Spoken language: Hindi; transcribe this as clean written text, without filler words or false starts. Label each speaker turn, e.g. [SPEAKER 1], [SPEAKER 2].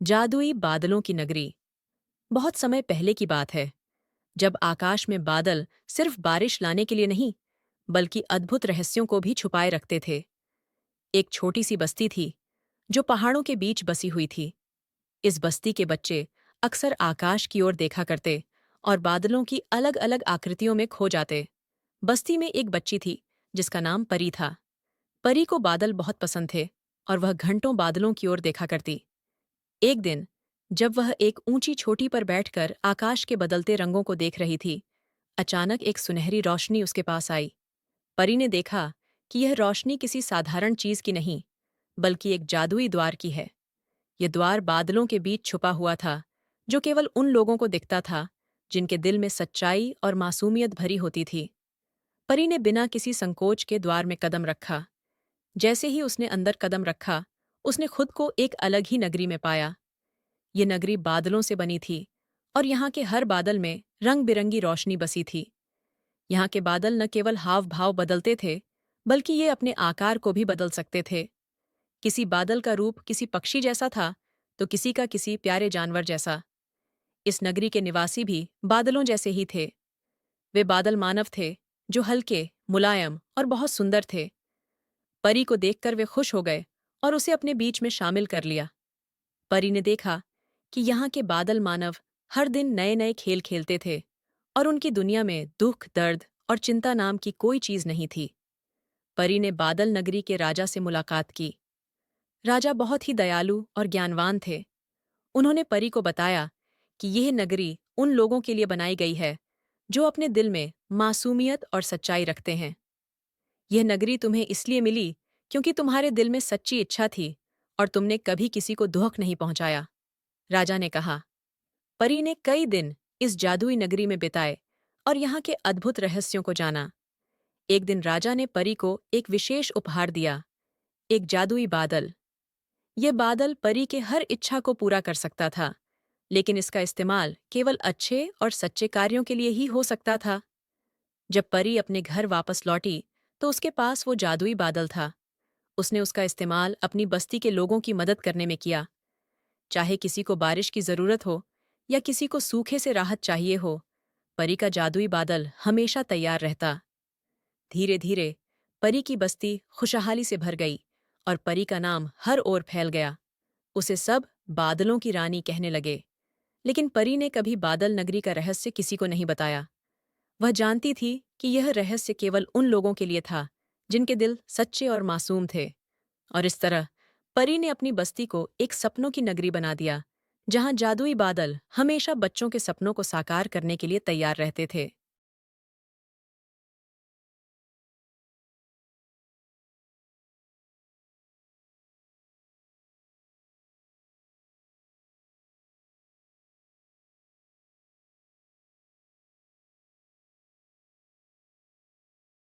[SPEAKER 1] जादुई बादलों की नगरी। बहुत समय पहले की बात है, जब आकाश में बादल सिर्फ बारिश लाने के लिए नहीं, बल्कि अद्भुत रहस्यों को भी छुपाए रखते थे। एक छोटी सी बस्ती थी, जो पहाड़ों के बीच बसी हुई थी। इस बस्ती के बच्चे अक्सर आकाश की ओर देखा करते और बादलों की अलग अलग आकृतियों में खो जाते। बस्ती में एक बच्ची थी, जिसका नाम परी था। परी को बादल बहुत पसंद थे और वह घंटों बादलों की ओर देखा करती। एक दिन, जब वह एक ऊंची चोटी पर बैठकर आकाश के बदलते रंगों को देख रही थी, अचानक एक सुनहरी रोशनी उसके पास आई। परी ने देखा कि यह रोशनी किसी साधारण चीज की नहीं, बल्कि एक जादुई द्वार की है। यह द्वार बादलों के बीच छुपा हुआ था, जो केवल उन लोगों को दिखता था जिनके दिल में सच्चाई और मासूमियत भरी होती थी। परी ने बिना किसी संकोच के द्वार में कदम रखा। जैसे ही उसने अंदर कदम रखा, उसने खुद को एक अलग ही नगरी में पाया। ये नगरी बादलों से बनी थी और यहाँ के हर बादल में रंग बिरंगी रोशनी बसी थी। यहाँ के बादल न केवल हाव भाव बदलते थे, बल्कि ये अपने आकार को भी बदल सकते थे। किसी बादल का रूप किसी पक्षी जैसा था, तो किसी का किसी प्यारे जानवर जैसा। इस नगरी के निवासी भी बादलों जैसे ही थे। वे बादल मानव थे, जो हल्के, मुलायम और बहुत सुंदर थे। परी को देखकर वे खुश हो गए और उसे अपने बीच में शामिल कर लिया। परी ने देखा कि यहाँ के बादल मानव हर दिन नए नए खेल खेलते थे और उनकी दुनिया में दुख, दर्द और चिंता नाम की कोई चीज नहीं थी। परी ने बादल नगरी के राजा से मुलाकात की। राजा बहुत ही दयालु और ज्ञानवान थे। उन्होंने परी को बताया कि यह नगरी उन लोगों के लिए बनाई गई है जो अपने दिल में मासूमियत और सच्चाई रखते हैं। यह नगरी तुम्हें इसलिए मिली क्योंकि तुम्हारे दिल में सच्ची इच्छा थी और तुमने कभी किसी को दुख नहीं पहुंचाया, राजा ने कहा। परी ने कई दिन इस जादुई नगरी में बिताए और यहाँ के अद्भुत रहस्यों को जाना। एक दिन राजा ने परी को एक विशेष उपहार दिया, एक जादुई बादल। ये बादल परी के हर इच्छा को पूरा कर सकता था, लेकिन इसका इस्तेमाल केवल अच्छे और सच्चे कार्यों के लिए ही हो सकता था। जब परी अपने घर वापस लौटी, तो उसके पास वो जादुई बादल था। उसने उसका इस्तेमाल अपनी बस्ती के लोगों की मदद करने में किया। चाहे किसी को बारिश की जरूरत हो या किसी को सूखे से राहत चाहिए हो, परी का जादुई बादल हमेशा तैयार रहता। धीरे धीरे परी की बस्ती खुशहाली से भर गई और परी का नाम हर ओर फैल गया। उसे सब बादलों की रानी कहने लगे। लेकिन परी ने कभी बादल नगरी का रहस्य किसी को नहीं बताया। वह जानती थी कि यह रहस्य केवल उन लोगों के लिए था जिनके दिल सच्चे और मासूम थे। और इस तरह परी ने अपनी बस्ती को एक सपनों की नगरी बना दिया, जहां जादुई बादल हमेशा बच्चों के सपनों को साकार करने के लिए तैयार रहते थे।